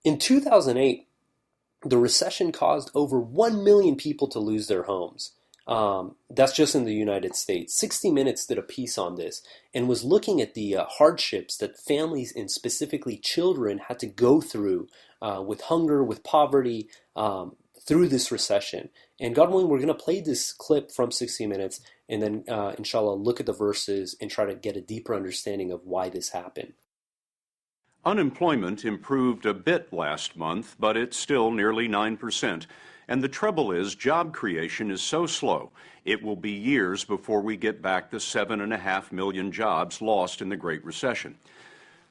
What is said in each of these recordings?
In 2008, the recession caused over 1 million people to lose their homes. That's just in the United States. 60 Minutes did a piece on this and was looking at the hardships that families and specifically children had to go through with hunger, with poverty, through this recession. And God willing, we're going to play this clip from 60 Minutes and then, inshallah, look at the verses and try to get a deeper understanding of why this happened. Unemployment improved a bit last month, but it's still nearly 9%. And the trouble is, job creation is so slow, it will be years before we get back the 7.5 million jobs lost in the Great Recession.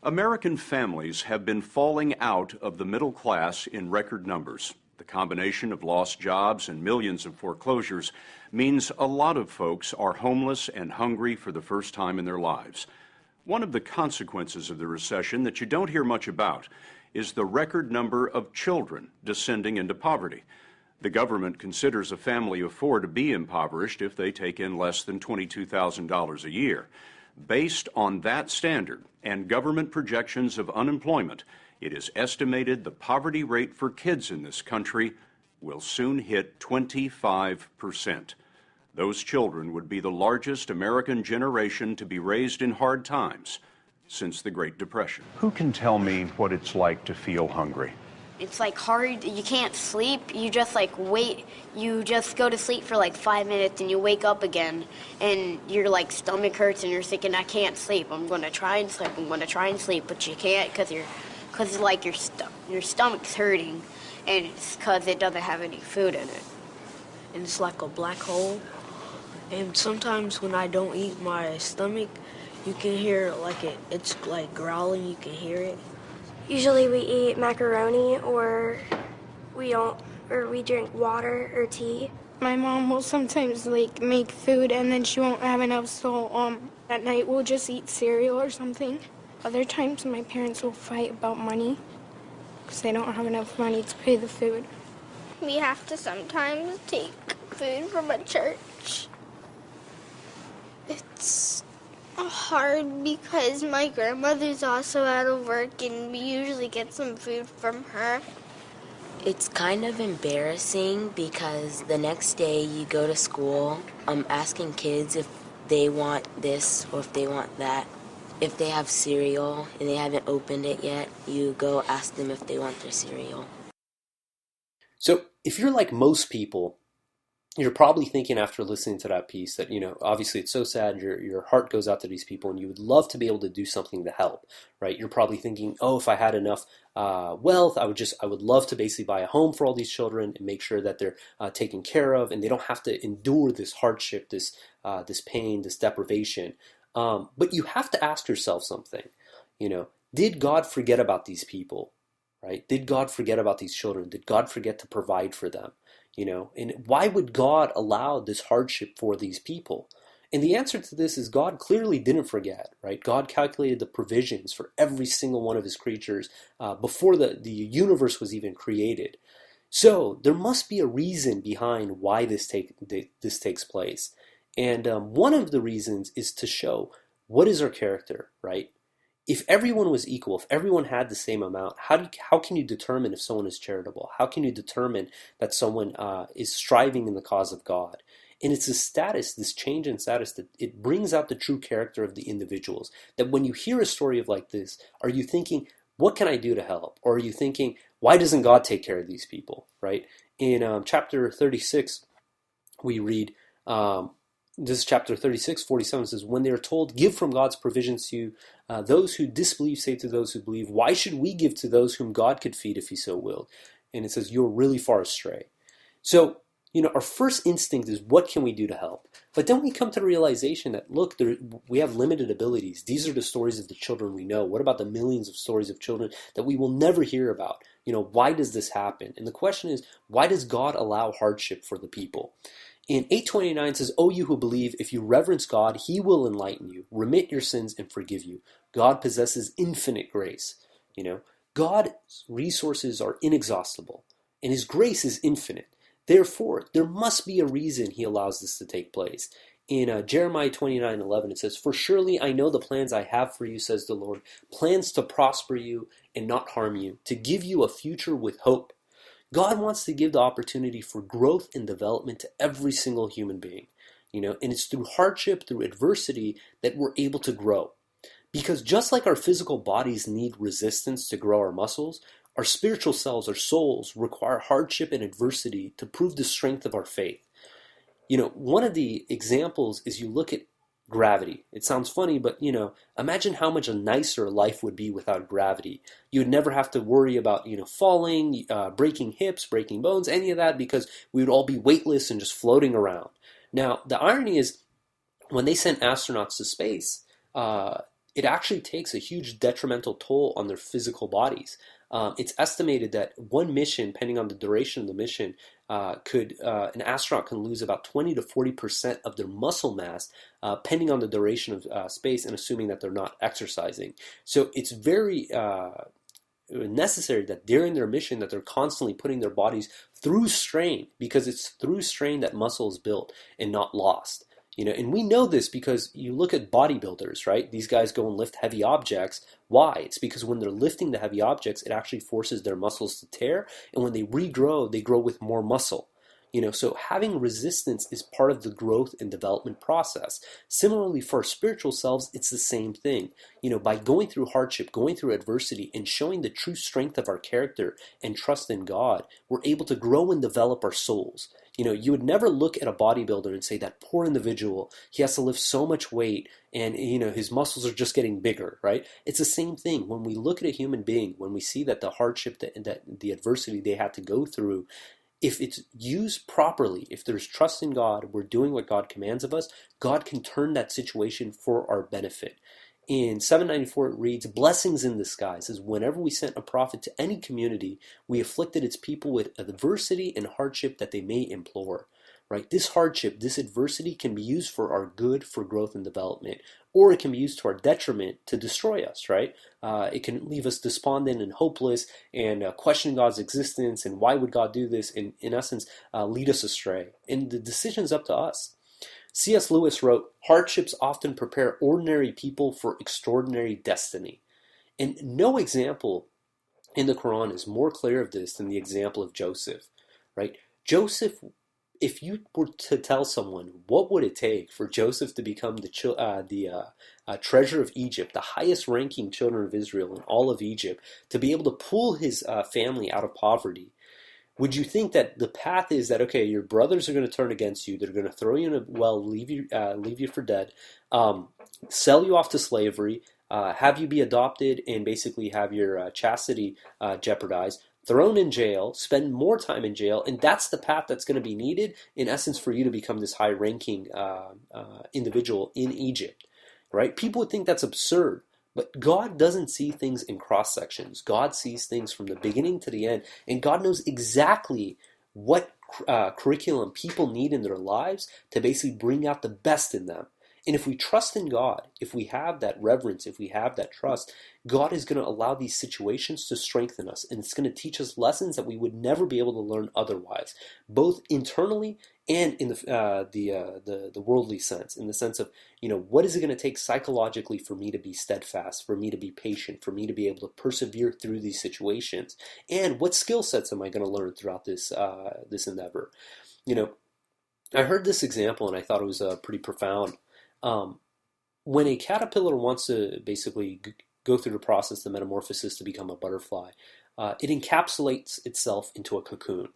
American families have been falling out of the middle class in record numbers. The combination of lost jobs and millions of foreclosures means a lot of folks are homeless and hungry for the first time in their lives. One of the consequences of the recession that you don't hear much about is the record number of children descending into poverty. The government considers a family of four to be impoverished if they take in less than $22,000 a year. Based on that standard and government projections of unemployment, it is estimated the poverty rate for kids in this country will soon hit 25%. Those children would be the largest American generation to be raised in hard times since the Great Depression. Who can tell me what it's like to feel hungry? It's like hard, you can't sleep, you just like wait, you just go to sleep for like 5 minutes and you wake up again and your like stomach hurts and you're thinking, I can't sleep, I'm gonna try and sleep, but you can't because like your stomach's hurting and it's because it doesn't have any food in it. And it's like a black hole. And sometimes when I don't eat, my stomach, you can hear like it's like growling, you can hear it. Usually we eat macaroni or we drink water or tea. My mom will sometimes like make food and then she won't have enough, so at night we'll just eat cereal or something. Other times my parents will fight about money because they don't have enough money to pay the food. We have to sometimes take food from a church. It's hard because my grandmother's also out of work and we usually get some food from her. It's kind of embarrassing because the next day you go to school asking kids if they want this or if they want that. If they have cereal and they haven't opened it yet, you go ask them if they want their cereal. So if you're like most people, you're probably thinking after listening to that piece that, obviously it's so sad, your heart goes out to these people and you would love to be able to do something to help, right? You're probably thinking, oh, if I had enough wealth, I would love to basically buy a home for all these children and make sure that they're taken care of and they don't have to endure this hardship, this pain, this deprivation. But you have to ask yourself something, did God forget about these people, right? Did God forget about these children? Did God forget to provide for them? And why would God allow this hardship for these people? And the answer to this is God clearly didn't forget, right? God calculated the provisions for every single one of his creatures before the universe was even created. So there must be a reason behind why this takes place. And one of the reasons is to show what is our character, right? If everyone was equal, if everyone had the same amount, how can you determine if someone is charitable? How can you determine that someone is striving in the cause of God? And it's a status, this change in status, that it brings out the true character of the individuals. That when you hear a story of like this, are you thinking, what can I do to help? Or are you thinking, why doesn't God take care of these people, right? In chapter 36, we read, this is chapter 36, 47, says, when they are told, give from God's provisions to you, those who disbelieve say to those who believe, why should we give to those whom God could feed if he so willed? And it says, you're really far astray. So, our first instinct is, what can we do to help? But then we come to the realization that, look, we have limited abilities. These are the stories of the children we know. What about the millions of stories of children that we will never hear about? Why does this happen? And the question is, why does God allow hardship for the people? In 8:29 says, O you who believe, if you reverence God, he will enlighten you, remit your sins, and forgive you. God possesses infinite grace. God's resources are inexhaustible, and his grace is infinite. Therefore, there must be a reason he allows this to take place. In Jeremiah 29:11, it says, "For surely I know the plans I have for you, says the Lord, plans to prosper you and not harm you, to give you a future with hope." God wants to give the opportunity for growth and development to every single human being, and it's through hardship, through adversity, that we're able to grow. Because just like our physical bodies need resistance to grow our muscles, our spiritual selves, our souls, require hardship and adversity to prove the strength of our faith. One of the examples is you look at gravity. It sounds funny, but imagine how much nicer life would be without gravity. You would never have to worry about, falling, breaking hips, breaking bones, any of that, because we would all be weightless and just floating around. Now, the irony is, when they sent astronauts to space, it actually takes a huge detrimental toll on their physical bodies. It's estimated that one mission, depending on the duration of the mission, an astronaut can lose about 20 to 40% of their muscle mass, depending on the duration of space, and assuming that they're not exercising. So it's very necessary that during their mission that they're constantly putting their bodies through strain, because it's through strain that muscle is built and not lost. And we know this because you look at bodybuilders, right? These guys go and lift heavy objects. Why? It's because when they're lifting the heavy objects, it actually forces their muscles to tear. And when they regrow, they grow with more muscle. So having resistance is part of the growth and development process. Similarly, for our spiritual selves, it's the same thing. By going through hardship, going through adversity, and showing the true strength of our character and trust in God, we're able to grow and develop our souls. You would never look at a bodybuilder and say, that poor individual, he has to lift so much weight and, his muscles are just getting bigger, right? It's the same thing. When we look at a human being, when we see that the hardship, that the adversity they had to go through, if it's used properly, if there's trust in God, we're doing what God commands of us, God can turn that situation for our benefit. In 794 it reads, "Blessings in disguise," is whenever we sent a prophet to any community, we afflicted its people with adversity and hardship that they may implore. Right? This hardship, this adversity can be used for our good, for growth and development, or it can be used to our detriment to destroy us, right? It can leave us despondent and hopeless and question God's existence and why would God do this, and in essence, lead us astray. And the decision's up to us. C.S. Lewis wrote, "Hardships often prepare ordinary people for extraordinary destiny." And no example in the Quran is more clear of this than the example of Joseph, right? Joseph, if you were to tell someone what would it take for Joseph to become the treasurer of Egypt, the highest ranking children of Israel in all of Egypt, to be able to pull his family out of poverty, would you think that the path is that, okay, your brothers are going to turn against you, they're going to throw you in a well, leave you for dead, sell you off to slavery, have you be adopted, and basically have your chastity jeopardized, thrown in jail, spend more time in jail, and that's the path that's going to be needed, in essence, for you to become this high-ranking individual in Egypt, right? People would think that's absurd. But God doesn't see things in cross sections. God sees things from the beginning to the end, and God knows exactly what curriculum people need in their lives to basically bring out the best in them. And if we trust in God, if we have that reverence, if we have that trust, God is going to allow these situations to strengthen us, and it's going to teach us lessons that we would never be able to learn otherwise, both internally and in the worldly sense, in the sense of, what is it going to take psychologically for me to be steadfast, for me to be patient, for me to be able to persevere through these situations, and what skill sets am I going to learn throughout this endeavor? I heard this example and I thought it was pretty profound. When a caterpillar wants to basically go through the process, the metamorphosis to become a butterfly, it encapsulates itself into a cocoon.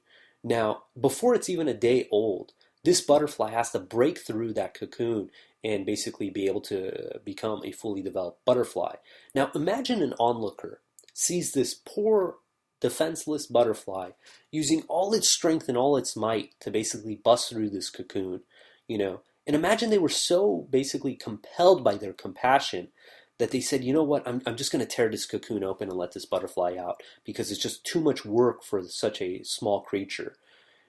Now, before it's even a day old, this butterfly has to break through that cocoon and basically be able to become a fully developed butterfly. Now, imagine an onlooker sees this poor, defenseless butterfly using all its strength and all its might to basically bust through this cocoon, And imagine they were so basically compelled by their compassion that they said, you know what, I'm just going to tear this cocoon open and let this butterfly out because it's just too much work for such a small creature.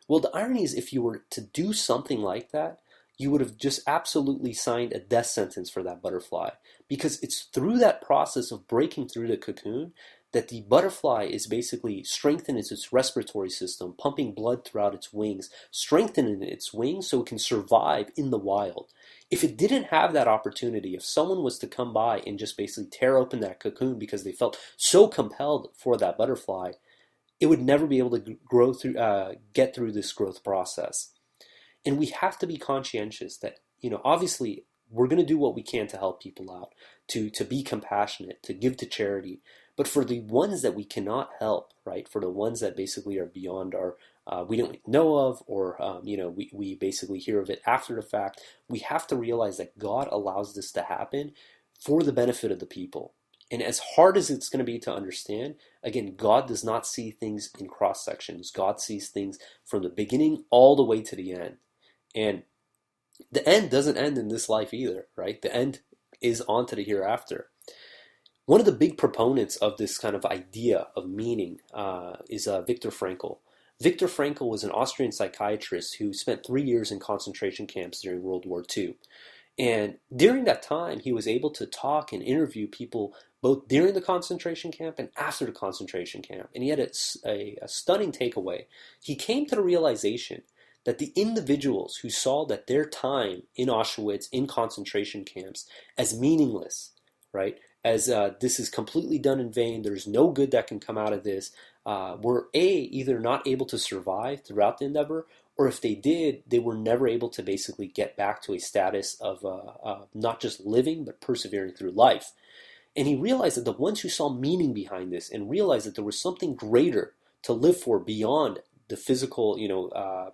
Well, the irony is, if you were to do something like that, you would have just absolutely signed a death sentence for that butterfly, because it's through that process of breaking through the cocoon that the butterfly is basically strengthening its respiratory system, pumping blood throughout its wings, strengthening its wings so it can survive in the wild. If it didn't have that opportunity, if someone was to come by and just basically tear open that cocoon because they felt so compelled for that butterfly, it would never be able to grow through, get through this growth process. And we have to be conscientious that, obviously we're going to do what we can to help people out, to be compassionate, to give to charity. But for the ones that we cannot help, right, for the ones that basically are beyond our, we don't know of, or, we basically hear of it after the fact, we have to realize that God allows this to happen for the benefit of the people. And as hard as it's going to be to understand, again, God does not see things in cross sections. God sees things from the beginning all the way to the end. And the end doesn't end in this life either, right? The end is on to the hereafter. One of the big proponents of this kind of idea of meaning is Viktor Frankl. Viktor Frankl was an Austrian psychiatrist who spent 3 years in concentration camps during World War II. And during that time, he was able to talk and interview people both during the concentration camp and after the concentration camp. And he had a stunning takeaway. He came to the realization that the individuals who saw that their time in Auschwitz, in concentration camps, as meaningless, right, as this is completely done in vain, there's no good that can come out of this, were either not able to survive throughout the endeavor, or if they did, they were never able to basically get back to a status of not just living, but persevering through life. And he realized that the ones who saw meaning behind this and realized that there was something greater to live for beyond the physical,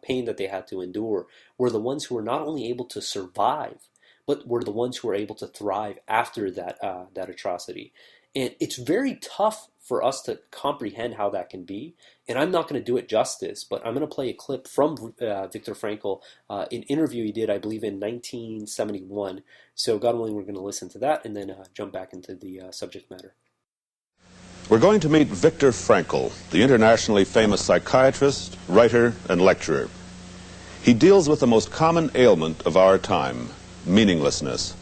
pain that they had to endure, were the ones who were not only able to survive, but were the ones who were able to thrive after that atrocity. And it's very tough for us to comprehend how that can be. And I'm not going to do it justice, but I'm going to play a clip from Viktor Frankl, an interview he did, I believe, in 1971. So God willing, we're going to listen to that and then jump back into the subject matter. We're going to meet Viktor Frankl, the internationally famous psychiatrist, writer, and lecturer. He deals with the most common ailment of our time, meaninglessness.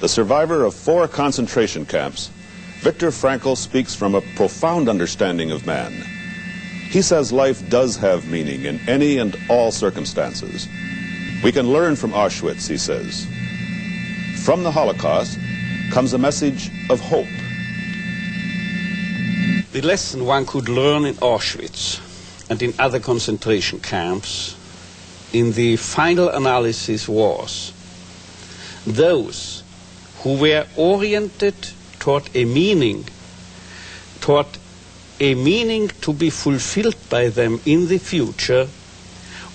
The survivor of 4 concentration camps, Viktor Frankl speaks from a profound understanding of man. He says life does have meaning in any and all circumstances. We can learn from Auschwitz, he says. From the Holocaust comes a message of hope. The lesson one could learn in Auschwitz and in other concentration camps in the final analysis was those who were oriented toward a meaning to be fulfilled by them in the future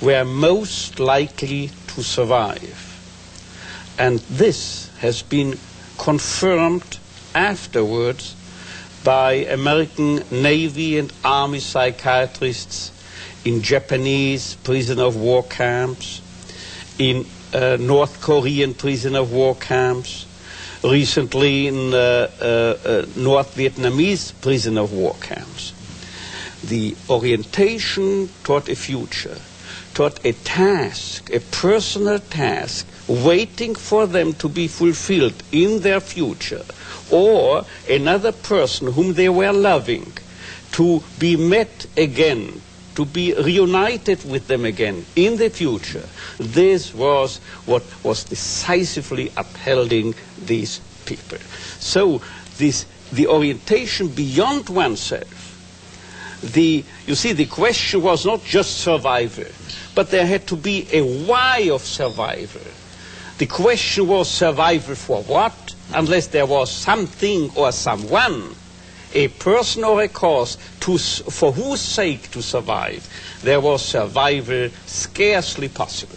were most likely to survive. And this has been confirmed afterwards by American Navy and Army psychiatrists in Japanese prisoner of war camps, in North Korean prisoner of war camps, recently in North Vietnamese prisoner of war camps. The orientation toward a future, toward a task, a personal task, waiting for them to be fulfilled in their future, or another person whom they were loving, to be met again, to be reunited with them again in the future. This was what was decisively upholding these people. So the orientation beyond oneself, you see, the question was not just survival, but there had to be a why of survival. The question was survival for what? Unless there was something or someone, a person or a cause, for whose sake to survive, there was survival scarcely possible.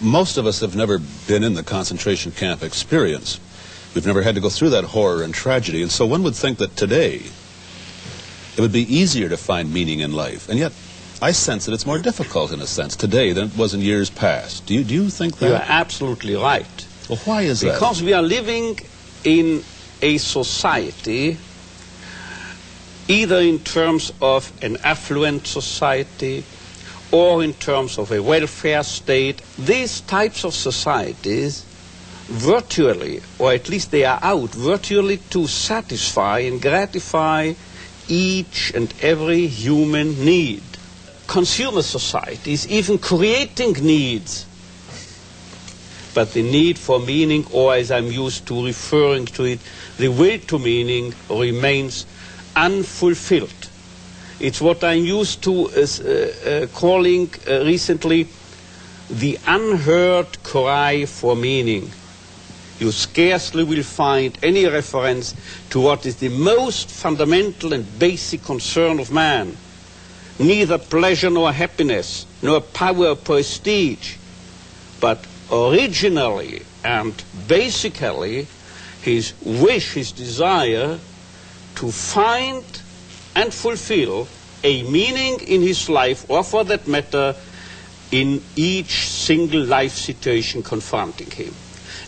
Most of us have never been in the concentration camp experience. We've never had to go through that horror and tragedy, and so one would think that today it would be easier to find meaning in life. And yet, I sense that it's more difficult in a sense today than it was in years past. Do you think that? You are absolutely right. Well, why is that? Because we are living in a society, either in terms of an affluent society or in terms of a welfare state. These types of societies virtually, or at least they are out, virtually to satisfy and gratify each and every human need. Consumer societies even creating needs but the need for meaning, or as I'm used to referring to it, the will to meaning remains unfulfilled. It's what I'm used to calling recently the unheard cry for meaning. You scarcely will find any reference to what is the most fundamental and basic concern of man. Neither pleasure nor happiness, nor power or prestige, but originally and basically his wish, his desire to find and fulfill a meaning in his life, or for that matter, in each single life situation confronting him.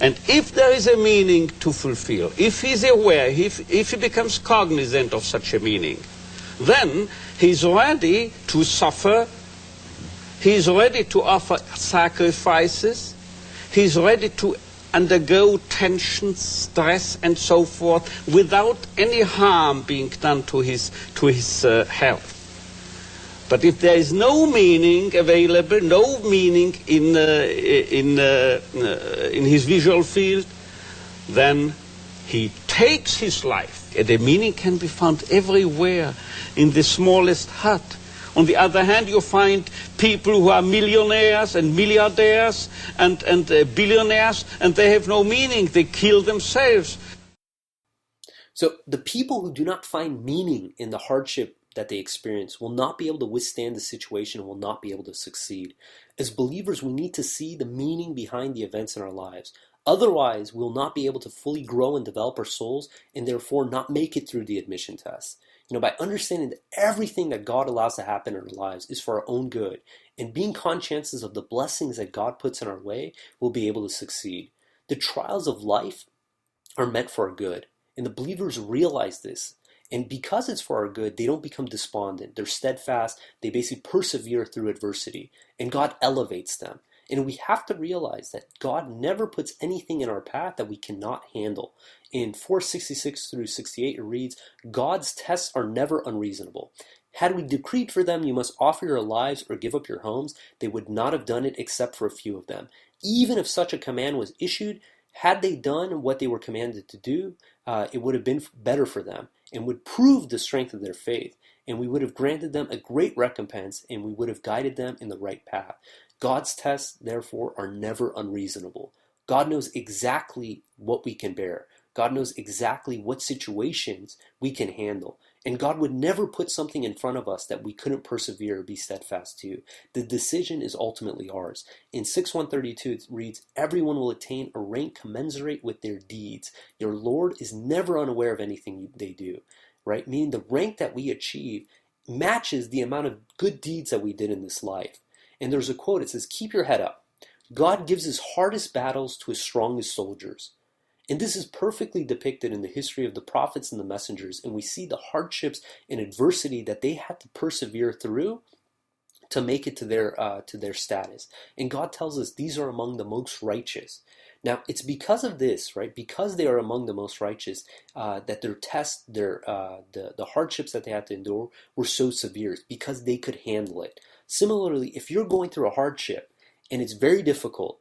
And if there is a meaning to fulfill, if he's aware, if he becomes cognizant of such a meaning, then he's ready to suffer, he's ready to offer sacrifices, he's ready to undergo tension, stress, and so forth, without any harm being done to his health. But if there is no meaning available, no meaning in his visual field, then he takes his life. And the meaning can be found everywhere, in the smallest hut. On the other hand, you find people who are millionaires and milliardaires and billionaires, and they have no meaning. They kill themselves. So the people who do not find meaning in the hardship that they experience will not be able to withstand the situation and will not be able to succeed. As believers, we need to see the meaning behind the events in our lives. Otherwise, we'll not be able to fully grow and develop our souls and therefore not make it through the admission test. By understanding that everything that God allows to happen in our lives is for our own good and being conscientious of the blessings that God puts in our way, we'll be able to succeed. The trials of life are meant for our good, and the believers realize this. And because it's for our good, they don't become despondent. They're steadfast. They basically persevere through adversity. And God elevates them. And we have to realize that God never puts anything in our path that we cannot handle. In 466 through 68, it reads, God's tests are never unreasonable. Had we decreed for them, you must offer your lives or give up your homes, they would not have done it except for a few of them. Even if such a command was issued, had they done what they were commanded to do, it would have been better for them and would prove the strength of their faith. And we would have granted them a great recompense, and we would have guided them in the right path. God's tests, therefore, are never unreasonable. God knows exactly what we can bear. God knows exactly what situations we can handle. And God would never put something in front of us that we couldn't persevere or be steadfast to. The decision is ultimately ours. In 6:132 it reads, everyone will attain a rank commensurate with their deeds. Your Lord is never unaware of anything they do. Right? Meaning the rank that we achieve matches the amount of good deeds that we did in this life. And there's a quote, it says, keep your head up. God gives his hardest battles to his strongest soldiers. And this is perfectly depicted in the history of the prophets and the messengers. And we see the hardships and adversity that they had to persevere through to make it to their status. And God tells us these are among the most righteous. Now, it's because of this, right? Because they are among the most righteous, that their tests, the hardships that they had to endure were so severe, because they could handle it. Similarly, if you're going through a hardship and it's very difficult,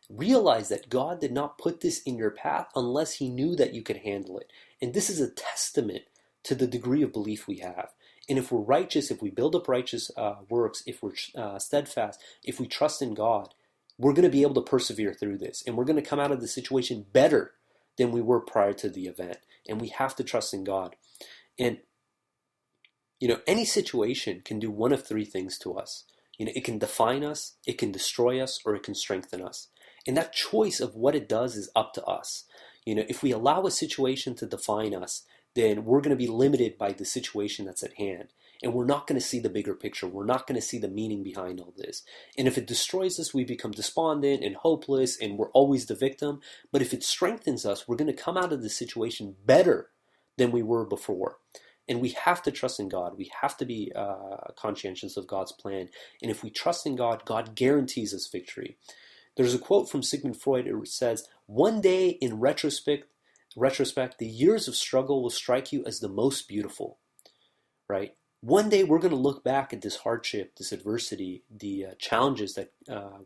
realize that God did not put this in your path unless he knew that you could handle it. And this is a testament to the degree of belief we have. And if we're righteous, if we build up righteous works, if we're steadfast, if we trust in God, we're going to be able to persevere through this. And we're going to come out of the situation better than we were prior to the event. And we have to trust in God. And any situation can do one of three things to us. It can define us, it can destroy us, or it can strengthen us. And that choice of what it does is up to us. If we allow a situation to define us, then we're going to be limited by the situation that's at hand. And we're not going to see the bigger picture. We're not going to see the meaning behind all this. And if it destroys us, we become despondent and hopeless, and we're always the victim. But if it strengthens us, we're going to come out of the situation better than we were before. And we have to trust in God. We have to be conscientious of God's plan. And if we trust in God, God guarantees us victory. There's a quote from Sigmund Freud. It says, one day in retrospect, the years of struggle will strike you as the most beautiful. Right? One day we're going to look back at this hardship, this adversity, the challenges that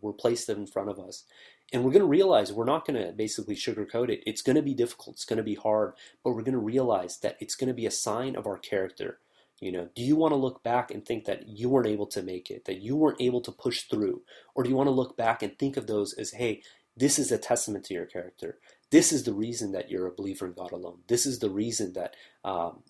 were placed in front of us, and we're going to realize we're not going to basically sugarcoat it. It's going to be difficult. It's going to be hard, but we're going to realize that it's going to be a sign of our character. Do you want to look back and think that you weren't able to make it, that you weren't able to push through? Or do you want to look back and think of those as, hey, this is a testament to your character. This is the reason that you're a believer in God alone. This is the reason that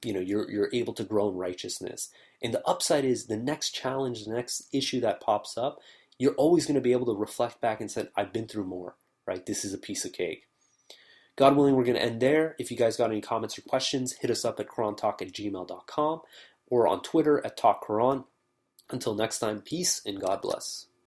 you're able to grow in righteousness. And the upside is the next challenge, the next issue that pops up, you're always going to be able to reflect back and say, I've been through more, right? This is a piece of cake. God willing, we're going to end there. If you guys got any comments or questions, hit us up at QuranTalk@gmail.com or on Twitter @TalkQuran. Until next time, peace and God bless.